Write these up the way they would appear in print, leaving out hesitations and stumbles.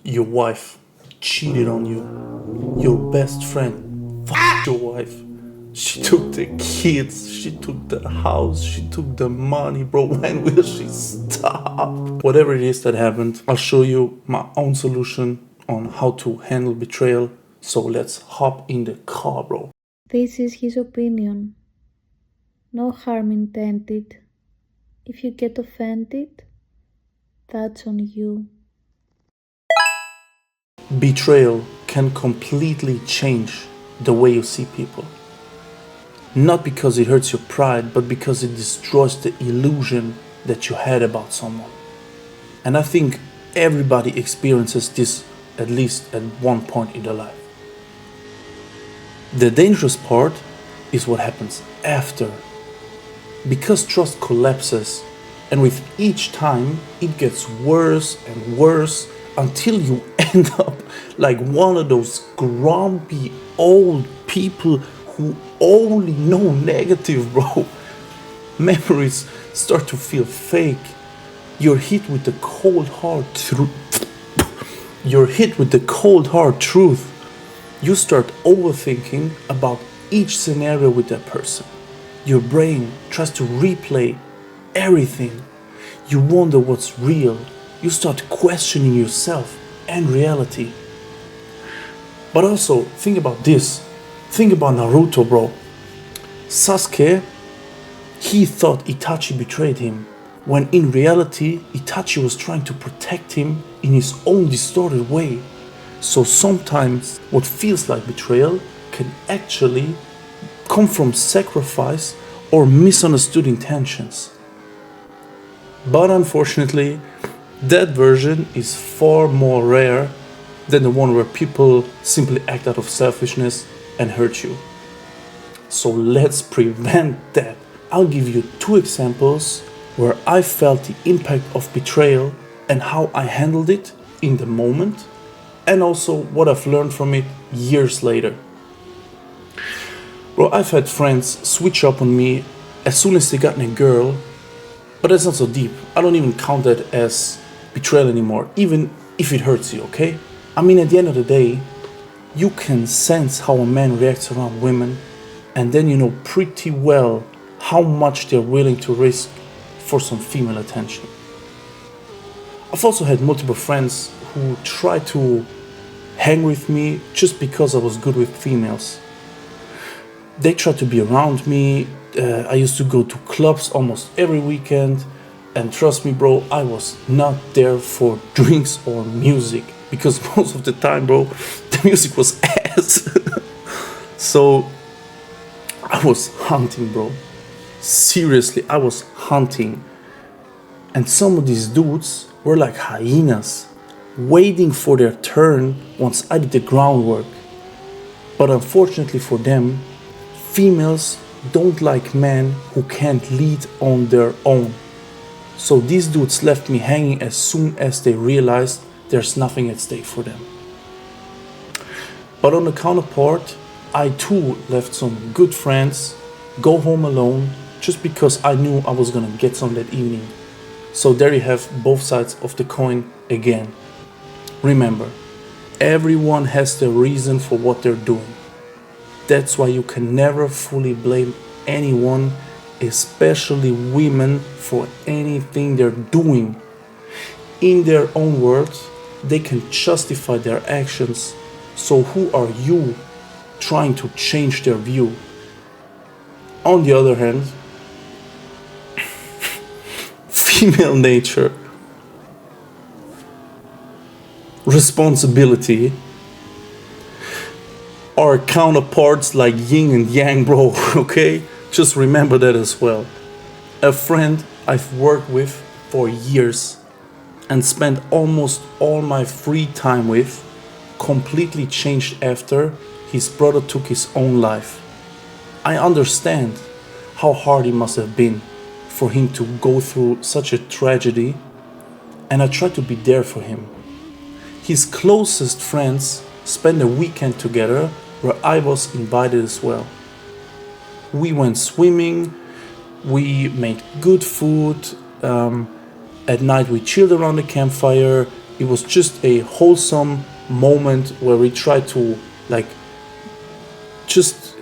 Your wife cheated on you. Your best friend fucked your wife. She took the kids, she took the house, she took the money, bro. When will she stop? Whatever it is that happened, I'll show you my own solution on how to handle betrayal. So let's hop in the car, bro. This is his opinion. No harm intended. If you get offended, that's on you. Betrayal can completely change the way you see people. Not because it hurts your pride, but because it destroys the illusion that you had about someone. And I think everybody experiences this at least at one point in their life. The dangerous part is what happens after. Because trust collapses, and with each time it gets worse and worse until you end up like one of those grumpy old people who only know negative, bro. Memories start to feel fake. You're hit with the cold hard truth. You're hit with the cold hard truth. You start overthinking about each scenario with that person. Your brain tries to replay everything. You wonder what's real. You start questioning yourself and reality. But also, think about this. Think about Naruto, bro. Sasuke, he thought Itachi betrayed him, when in reality, Itachi was trying to protect him in his own distorted way. So sometimes what feels like betrayal can actually come from sacrifice or misunderstood intentions. But unfortunately, that version is far more rare than the one where people simply act out of selfishness and hurt you. So let's prevent that. I'll give you two examples where I felt the impact of betrayal and how I handled it in the moment, and also what I've learned from it years later. Bro, I've had friends switch up on me as soon as they got a girl, but that's not so deep. I don't even count that as betrayal anymore, even if it hurts you, okay? I mean, at the end of the day, you can sense how a man reacts around women, and then you know pretty well how much they're willing to risk for some female attention. I've also had multiple friends who tried to hang with me just because I was good with females. They tried to be around me. I used to go to clubs almost every weekend, and trust me, bro, I was not there for drinks or music, because most of the time, bro, the music was ass. So I was hunting, bro. Seriously, I was hunting. And some of these dudes were like hyenas, waiting for their turn once I did the groundwork. But unfortunately for them, females don't like men who can't lead on their own. So these dudes left me hanging as soon as they realized there's nothing at stake for them. But on the counterpart, I too left some good friends go home alone just because I knew I was gonna get some that evening. So there you have both sides of the coin again. Remember, everyone has their reason for what they're doing. That's why you can never fully blame anyone, especially women, for anything they're doing. In their own words, they can justify their actions. So who are you trying to change their view? On the other hand, female nature, responsibility are counterparts like yin and yang, bro, okay? Just remember that as well. A friend I've worked with for years and spent almost all my free time with completely changed after his brother took his own life. I understand how hard it must have been for him to go through such a tragedy, and I try to be there for him. His closest friends spent a weekend together where I was invited as well. We went swimming, we made good food, at night we chilled around the campfire, It was just a wholesome moment where we tried to like just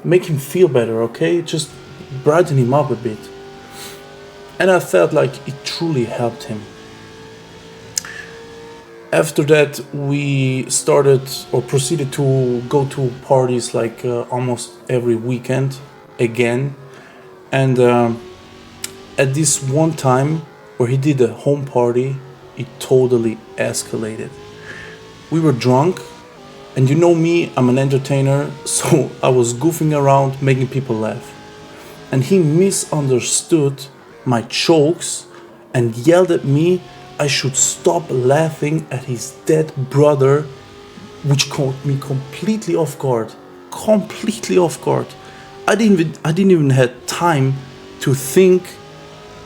make him feel better, okay? Just brighten him up a bit. And I felt like it truly helped him. After that, we started or proceeded to go to parties like almost every weekend again. And at this one time where he did a home party, it totally escalated. We were drunk, and you know me, I'm an entertainer, so I was goofing around, making people laugh. And he misunderstood my jokes and yelled at me I should stop laughing at his dead brother, which caught me completely off guard. Completely off guard. I didn't even have time to think,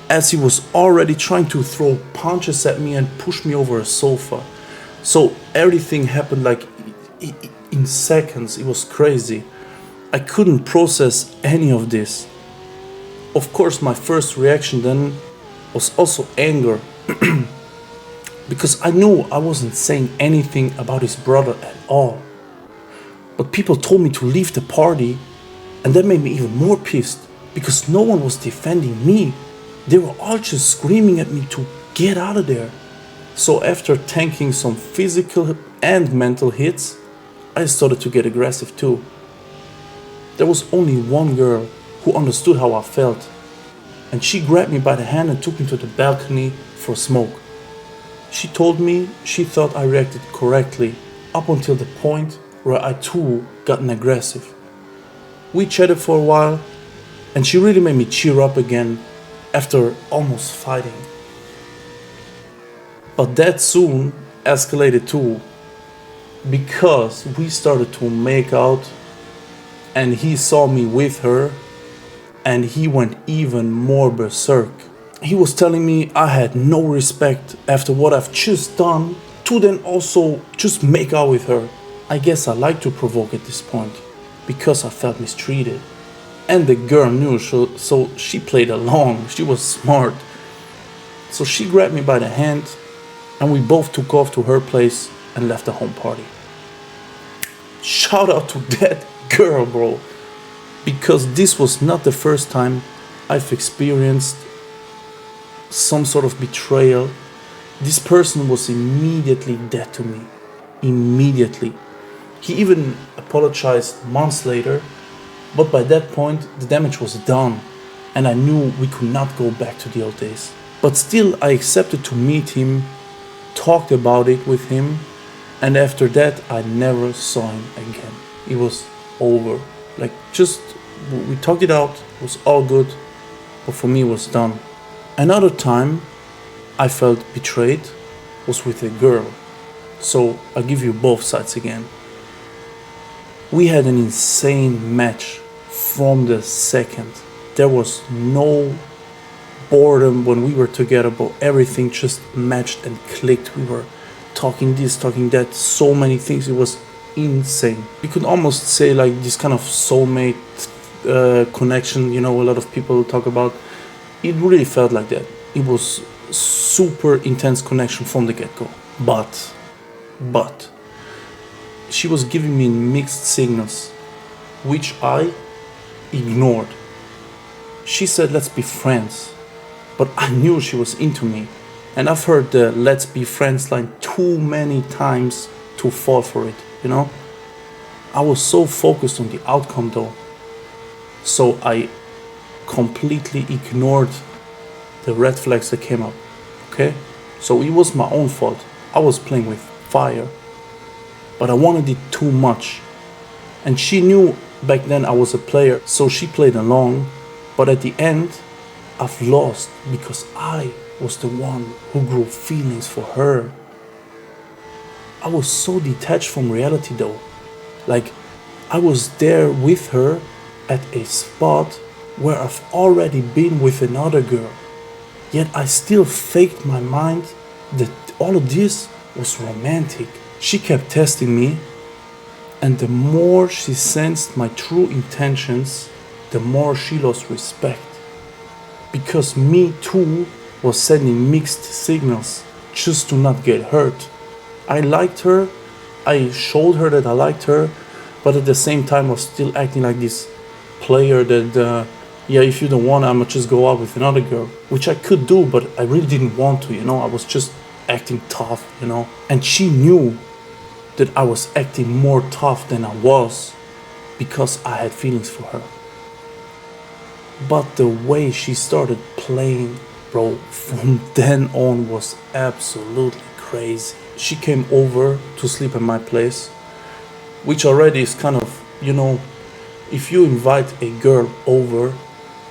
as he was already trying to throw punches at me and push me over a sofa. So everything happened like in seconds. It was crazy. I couldn't process any of this. Of course, my first reaction then was also anger. Because I knew I wasn't saying anything about his brother at all. But people told me to leave the party, and that made me even more pissed because no one was defending me. They were all just screaming at me to get out of there. So after tanking some physical and mental hits, I started to get aggressive too. There was only one girl who understood how I felt, and she grabbed me by the hand and took me to the balcony for a smoke. She told me she thought I reacted correctly up until the point where I too gotten aggressive. We chatted for a while, and she really made me cheer up again after almost fighting. But that soon escalated too, because we started to make out and he saw me with her, and he went even more berserk. He was telling me I had no respect after what I've just done to then also just make out with her. I guess I like to provoke at this point because I felt mistreated. And the girl knew, so she played along. She was smart. So she grabbed me by the hand and we both took off to her place and left the home party. Shout out to that girl, bro. Because this was not the first time I've experienced some sort of betrayal. This person was immediately dead to me. Immediately. He even apologized months later, but by that point the damage was done and I knew we could not go back to the old days. But still I accepted to meet him, talked about it with him, and after that I never saw him again. It was over. Like, just we talked it out, it was all good, but for me it was done. Another time I felt betrayed was with a girl. So I'll give you both sides again. We had an insane match from the second. There was no boredom when we were together, but everything just matched and clicked. We were talking this, talking that, so many things. It was insane. You could almost say like this kind of soulmate connection, you know, a lot of people talk about. It really felt like that. It was super intense connection from the get-go. But she was giving me mixed signals, which I ignored. She said, let's be friends. But I knew she was into me. And I've heard the let's be friends line too many times to fall for it, you know? I was so focused on the outcome though. So I completely ignored the red flags that came up, okay? So it was my own fault. I was playing with fire. But I wanted it too much. And she knew back then I was a player, so she played along. But at the end, I've lost because I was the one who grew feelings for her. I was so detached from reality though. Like, I was there with her at a spot where I've already been with another girl. Yet I still faked my mind that all of this was romantic. She kept testing me, and the more she sensed my true intentions, the more she lost respect. Because me too was sending mixed signals, just to not get hurt. I liked her, I showed her that I liked her, but at the same time I was still acting like this player that, yeah, if you don't want, I'ma just go out with another girl, which I could do, but I really didn't want to, I was just acting tough, and she knew that I was acting more tough than I was because I had feelings for her. But the way she started playing, bro, from then on was absolutely crazy. She came over to sleep at my place, which already is kind of, if you invite a girl over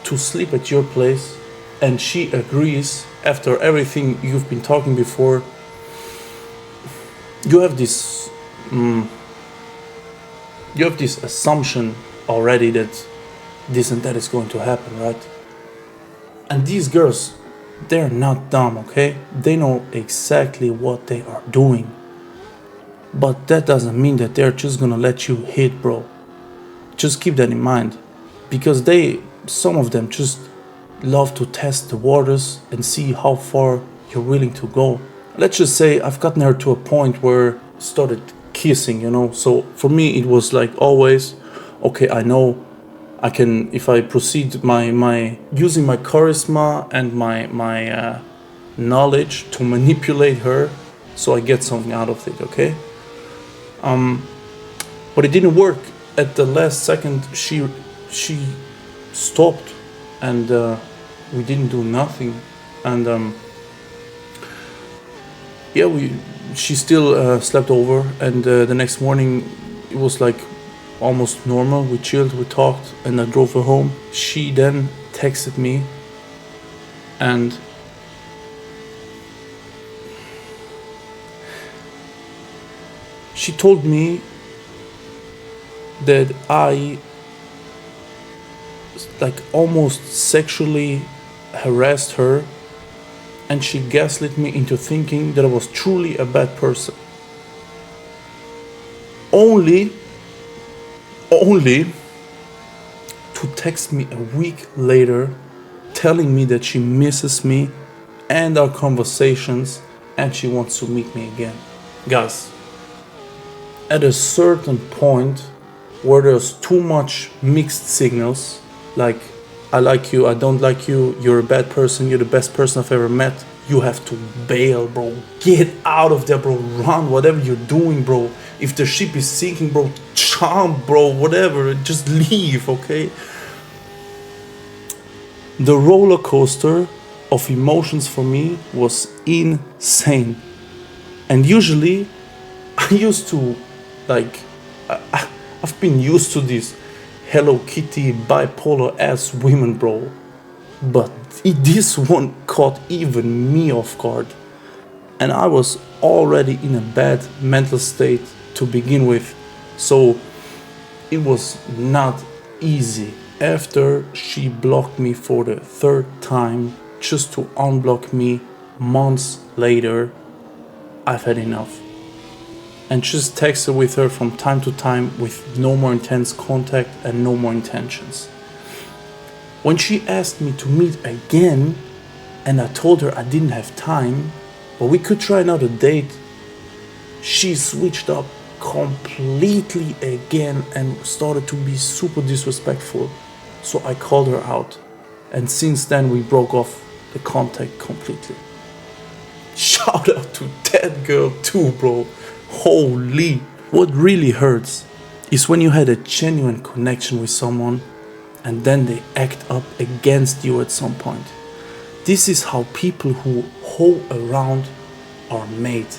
to sleep at your place and she agrees after everything you've been talking before, you have this assumption already that this and that is going to happen, right? And these girls, they're not dumb, okay? They know exactly what they are doing. But that doesn't mean that they're just gonna let you hit, bro. Just keep that in mind. Because some of them just love to test the waters and see how far you're willing to go. Let's just say I've gotten her to a point where started kissing, So for me it was like always, okay, I know I can, if I proceed my using my charisma and my knowledge to manipulate her, so I get something out of it, okay? But it didn't work. At the last second, she stopped, and we didn't do nothing, and yeah, she still slept over, and the next morning it was like almost normal. We chilled, we talked, and I drove her home. She then texted me, and she told me that I like almost sexually harassed her, and she gaslit me into thinking that I was truly a bad person. Only to text me a week later telling me that she misses me and our conversations and she wants to meet me again. Guys, at a certain point where there's too much mixed signals, like I like you, I don't like you, you're a bad person, you're the best person I've ever met, you have to bail, bro. Get out of there, bro. Run, whatever you're doing, bro. If the ship is sinking, bro, jump, bro, whatever. Just leave, okay? The roller coaster of emotions for me was insane. And usually, I used to, like, I've been used to this Hello Kitty bipolar ass women, bro. But this one caught even me off guard. And I was already in a bad mental state to begin with. So it was not easy. After she blocked me for the third time, just to unblock me months later, I've had enough. And just texted with her from time to time with no more intense contact and no more intentions. When she asked me to meet again, and I told her I didn't have time, but we could try another date, she switched up completely again and started to be super disrespectful. So I called her out, and since then we broke off the contact completely. Shout out to that girl too, bro. Holy. What really hurts is when you had a genuine connection with someone and then they act up against you at some point. This is how people who hoe around are made.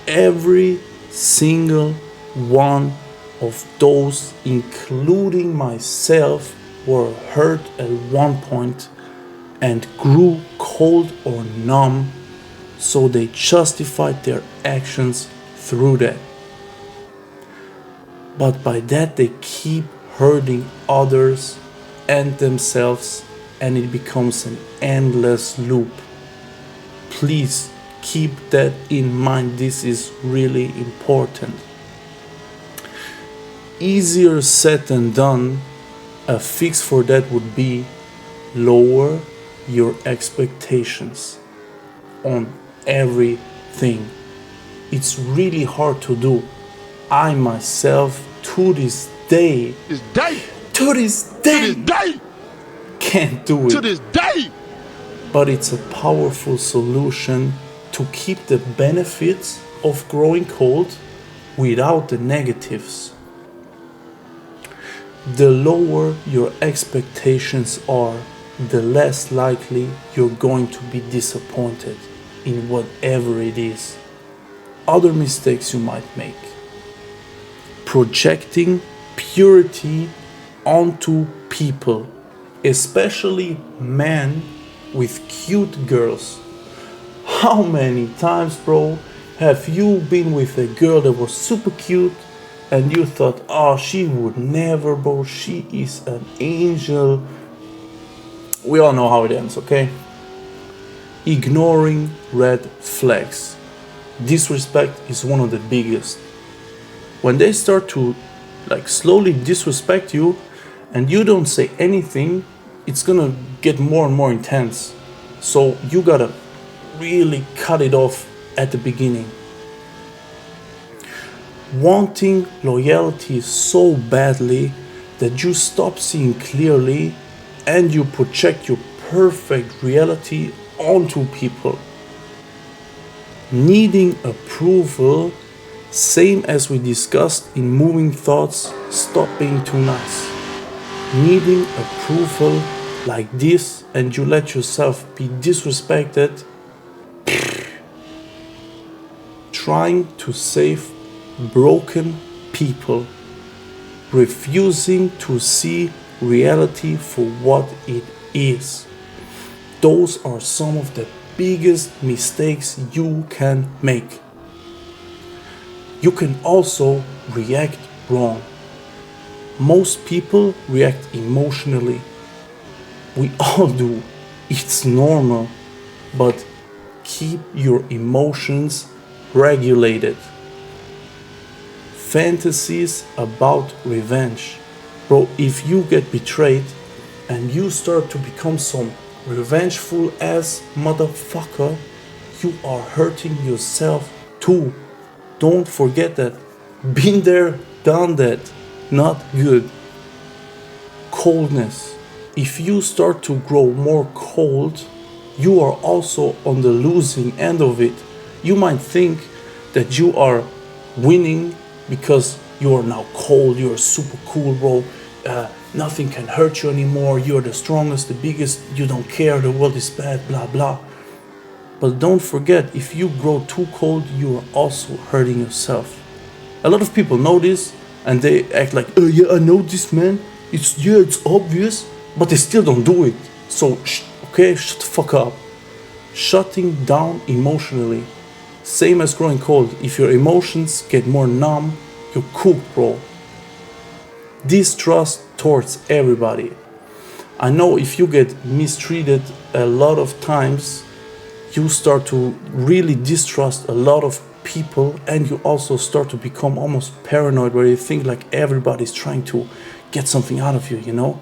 Every single one of those, including myself, were hurt at one point and grew cold or numb, so they justified their actions through that. But by that they keep hurting others and themselves, and it becomes an endless loop. Please keep that in mind. This is really important. Easier said than done. A fix for that would be lower your expectations on everything. It's really hard to do. I myself, to this day, to this day, can't do it. But it's a powerful solution to keep the benefits of growing cold without the negatives. The lower your expectations are, the less likely you're going to be disappointed in whatever it is. Other mistakes you might make: projecting purity onto people, especially men with cute girls. How many times, bro, have you been with a girl that was super cute and you thought, oh, she would never, bro, she is an angel? We all know how it ends, okay? Ignoring red flags. Disrespect is one of the biggest. When they start to slowly disrespect you and you don't say anything, it's gonna get more and more intense. So you gotta really cut it off at the beginning. Wanting loyalty so badly that you stop seeing clearly and you project your perfect reality onto people. Needing approval, same as we discussed in moving thoughts, stop being too nice. Needing approval like this and you let yourself be disrespected. Trying to save broken people. Refusing to see reality for what it is. Those are some of the biggest mistakes you can make. You can also react wrong. Most people react emotionally. We all do. It's normal. But keep your emotions regulated. Fantasies about revenge. Bro, if you get betrayed and you start to become some revengeful ass motherfucker, you are hurting yourself too. Don't forget that. Been there, done that. Not good. Coldness. If you start to grow more cold, you are also on the losing end of it. You might think that you are winning because you are now cold, you are super cool, bro. Nothing can hurt you anymore. You're the strongest, the biggest. You don't care. The world is bad, blah, blah. But don't forget, if you grow too cold, you are also hurting yourself. A lot of people know this and they act like, oh yeah, I know this, man. It's obvious, but they still don't do it. So, okay, shut the fuck up. Shutting down emotionally. Same as growing cold. If your emotions get more numb, you're cooked, bro. Distrust towards everybody. I know if you get mistreated a lot of times, you start to really distrust a lot of people and you also start to become almost paranoid where you think like everybody's trying to get something out of you, you know?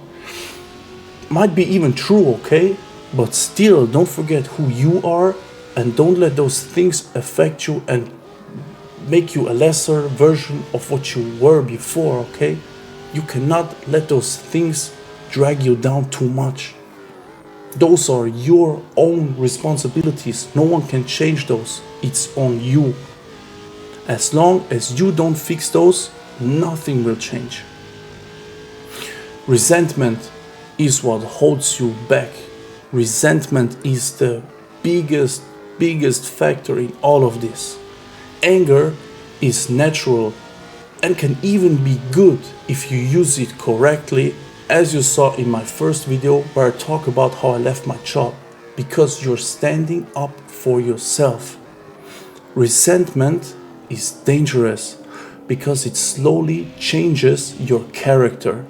Might be even true, okay? But still, don't forget who you are and don't let those things affect you and make you a lesser version of what you were before, okay? You cannot let those things drag you down too much. Those are your own responsibilities. No one can change those. It's on you. As long as you don't fix those, nothing will change. Resentment is what holds you back. Resentment is the biggest factor in all of this. Anger is natural and can even be good if you use it correctly, as you saw in my first video where I talk about how I left my job, because you're standing up for yourself. Resentment is dangerous because it slowly changes your character.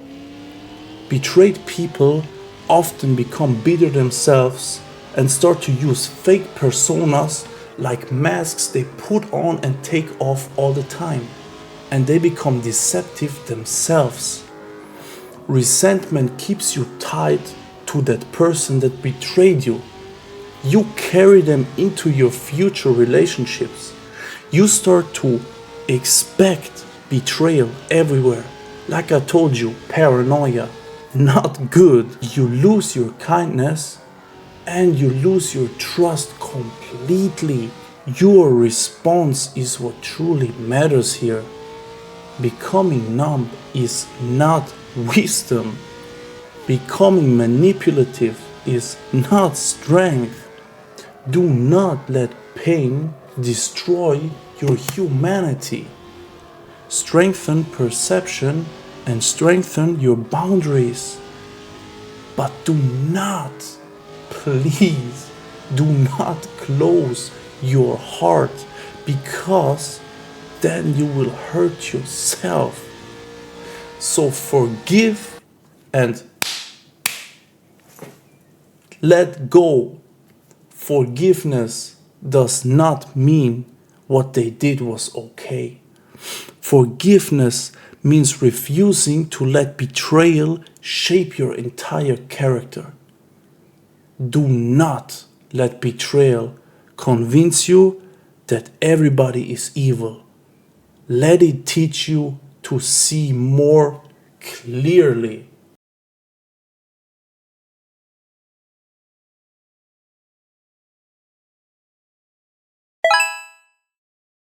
Betrayed people often become bitter themselves and start to use fake personas like masks they put on and take off all the time. And they become deceptive themselves. Resentment keeps you tied to that person that betrayed you. You carry them into your future relationships. You start to expect betrayal everywhere. Like I told you, paranoia, not good. You lose your kindness and you lose your trust completely. Your response is what truly matters here. Becoming numb is not wisdom. Becoming manipulative is not strength. Do not let pain destroy your humanity. Strengthen perception and strengthen your boundaries. But do not, please, do not close your heart, because then you will hurt yourself. So forgive and let go. Forgiveness does not mean what they did was okay. Forgiveness means refusing to let betrayal shape your entire character. Do not let betrayal convince you that everybody is evil. Let it teach you to see more clearly.